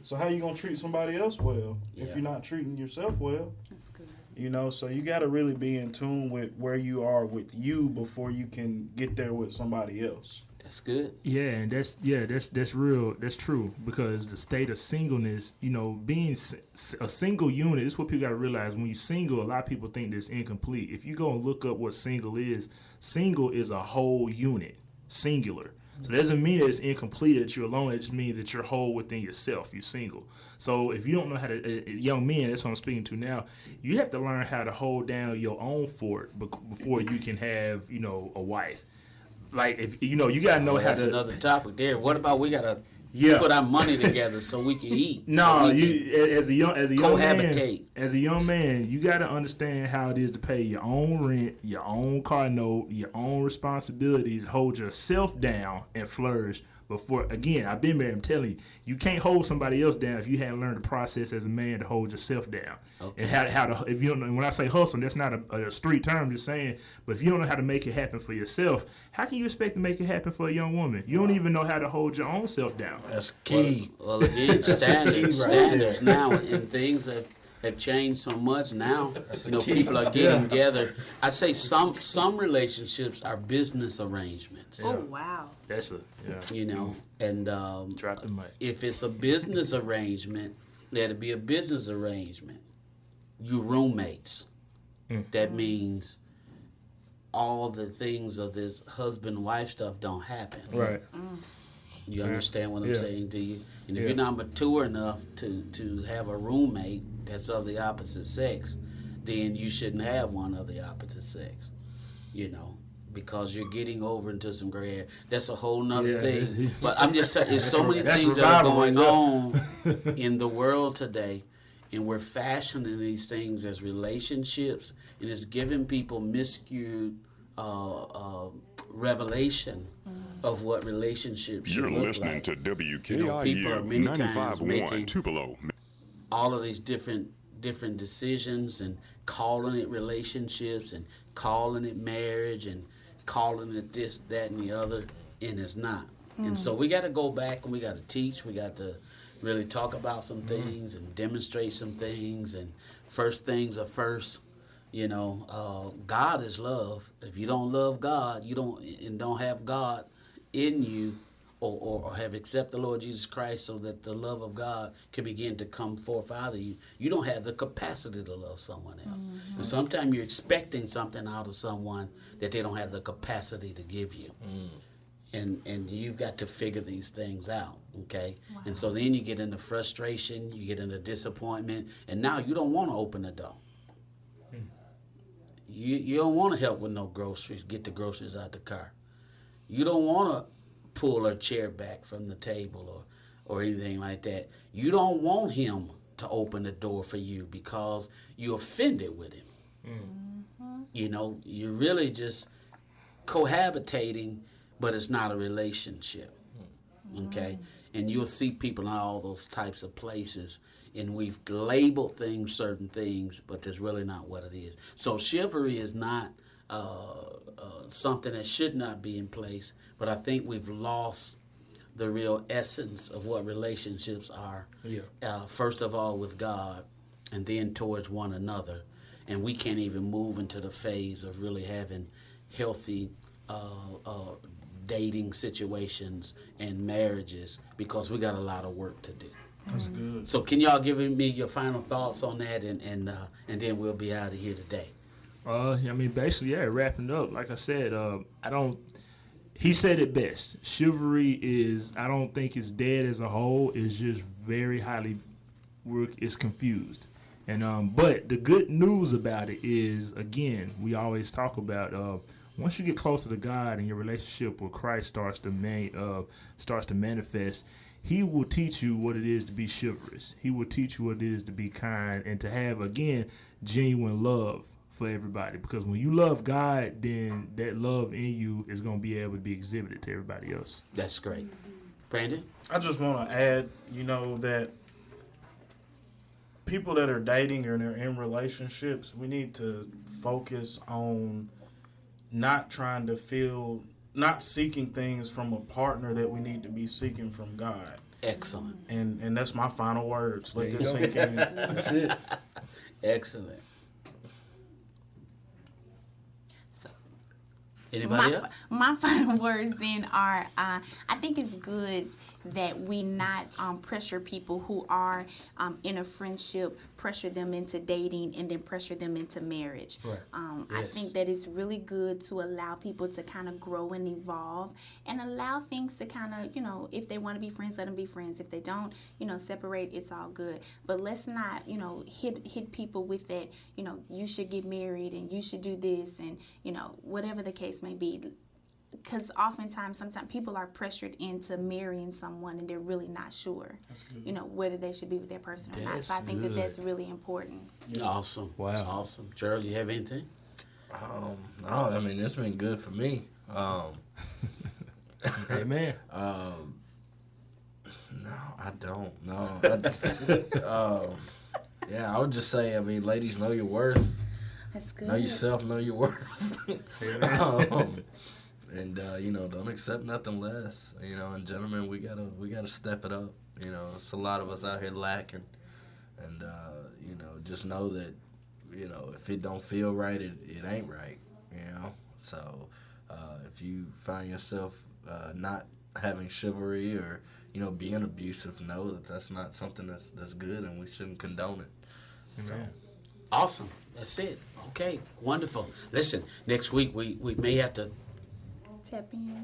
So how you gonna treat somebody else well if Yeah. you're not treating yourself well? That's good. So you got to really be in tune with where you are with you before you can get there with somebody else. That's good. Yeah, and that's real. That's true, because the state of singleness, being a single unit is what people got to realize. When you're single, a lot of people think that's incomplete. If you go and look up what single is a whole unit, singular. So that doesn't mean that it's incomplete, that you're alone. It just means that you're whole within yourself. You're single. So if you don't know how to, young men, that's what I'm speaking to now, you have to learn how to hold down your own fort before you can have, a wife. Like, if you got to know how That's to. another topic there. What about we got to Yeah. put our money together so we can eat? No, so we can as a young cohabitate. man, you got to understand how it is to pay your own rent, your own car note, your own responsibilities, hold yourself down and flourish. Before, again, I've been there. I'm telling you, you can't hold somebody else down if you haven't learned the process as a man to hold yourself down. Okay. And how to, if you don't know, when I say hustle, that's not a street term, I'm just saying. But if you don't know how to make it happen for yourself, how can you expect to make it happen for a young woman? You don't even know how to hold your own self down. That's key. Well, again, standards there. now, and things have changed so much now. the key. People are getting together. I say some relationships are business arrangements. Oh, wow. That's And drop the mic. if it's a business arrangement, that'll be a business arrangement. You roommates. That means all the things of this husband-wife stuff don't happen. Right. You understand what I'm Yeah. saying to you? And if Yeah. you're not mature enough to have a roommate that's of the opposite sex, then you shouldn't have one of the opposite sex. Because you're getting over into some gray area. That's a whole nother Yeah, thing. it's- But I'm just telling you, there's so many That's things that are revival going right on in the world today, and we're fashioning these things as relationships, and it's giving people miscued revelation of what relationships should You're look listening like. to People are WKIU many times 95.1 making Tupelo. all of these different decisions and calling it relationships and calling it marriage and calling it this, that, and the other, and it's not. And so we got to go back and we got to teach. We got to really talk about some things and demonstrate some things. And first things are first. God is love. If you don't love God, you don't have God in you, or have accepted the Lord Jesus Christ so that the love of God can begin to come forth out of you, you don't have the capacity to love someone else. And sometimes you're expecting something out of someone that they don't have the capacity to give you. And you've got to figure these things out, okay? Wow. And so then you get into frustration, you get into disappointment, and now you don't want to open the door. You don't want to help with no groceries, get the groceries out the car. You don't want to pull a chair back from the table or anything like that. You don't want him to open the door for you because you offended with him. You know, you're really just cohabitating, but it's not a relationship. Okay? And you'll see people in all those types of places, and we've labeled things certain things, but that's really not what it is. So chivalry is not something that should not be in place, but I think we've lost the real essence of what relationships are. First of all with God, and then towards one another. And we can't even move into the phase of really having healthy dating situations and marriages because we got a lot of work to do. That's good. So can y'all give me your final thoughts on that, and then we'll be out of here today. I mean, basically, wrapping up. Like I said, he said it best. Chivalry is, I don't think it's dead as a whole. It's just very highly, it's confused. And but the good news about it is, again, we always talk about once you get closer to God and your relationship with Christ starts to manifest, He will teach you what it is to be chivalrous. He will teach you what it is to be kind and to have, again, genuine love for everybody. Because when you love God, then that love in you is going to be able to be exhibited to everybody else. That's great. Brandon? I just want to add, that people that are dating or they're in relationships, we need to focus on not seeking things from a partner that we need to be seeking from God. Excellent. And that's my final words. Let them sink in. That's it. Excellent. So, anybody else? My final words then are, I think it's good that we not pressure people who are in a friendship, pressure them into dating, and then pressure them into marriage. Right. I think that it's really good to allow people to kind of grow and evolve and allow things to kind of, if they want to be friends, let them be friends. If they don't, separate, it's all good. But let's not, hit people with that, you should get married and you should do this and, whatever the case may be. Because sometimes people are pressured into marrying someone and they're really not sure, whether they should be with that person or not. So I think that that's really important. Awesome. Wow. Awesome. Gerald, you have anything? No, I mean, it's been good for me. Amen. No, I don't. No. I would just say, ladies, know your worth. That's good. Know yourself, know your worth. And don't accept nothing less. And gentlemen, we gotta step it up. It's a lot of us out here lacking, and just know that if it don't feel right, it ain't right. So if you find yourself not having chivalry or being abusive, know that that's not something that's good, and we shouldn't condone it. Amen. Awesome. That's it. Okay. Wonderful. Listen, next week we may have to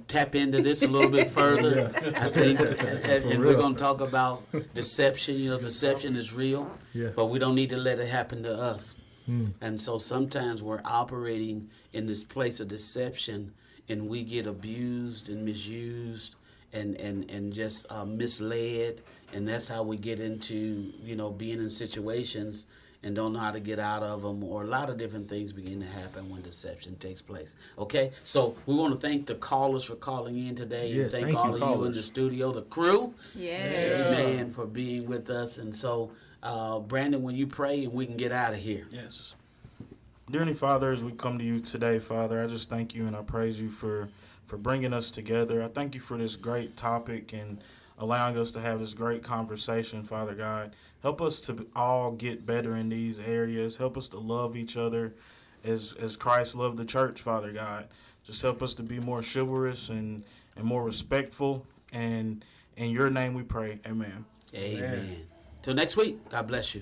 tap into this a little bit further. I think, and we're going to talk about deception. Deception is real, but we don't need to let it happen to us. And so sometimes we're operating in this place of deception, and we get abused and misused and just misled, and that's how we get into being in situations and don't know how to get out of them, or a lot of different things begin to happen when deception takes place. Okay, so we want to thank the callers for calling in today, and thank all of you in the studio, the crew, amen, for being with us. And so, Brandon, when you pray, and we can get out of here. Yes. Dear Heavenly Father, as we come to you today, Father, I just thank you and I praise you for bringing us together. I thank you for this great topic and allowing us to have this great conversation, Father God. Help us to all get better in these areas. Help us to love each other as Christ loved the church, Father God. Just help us to be more chivalrous and more respectful. And in your name we pray. Amen. Amen. Till next week, God bless you.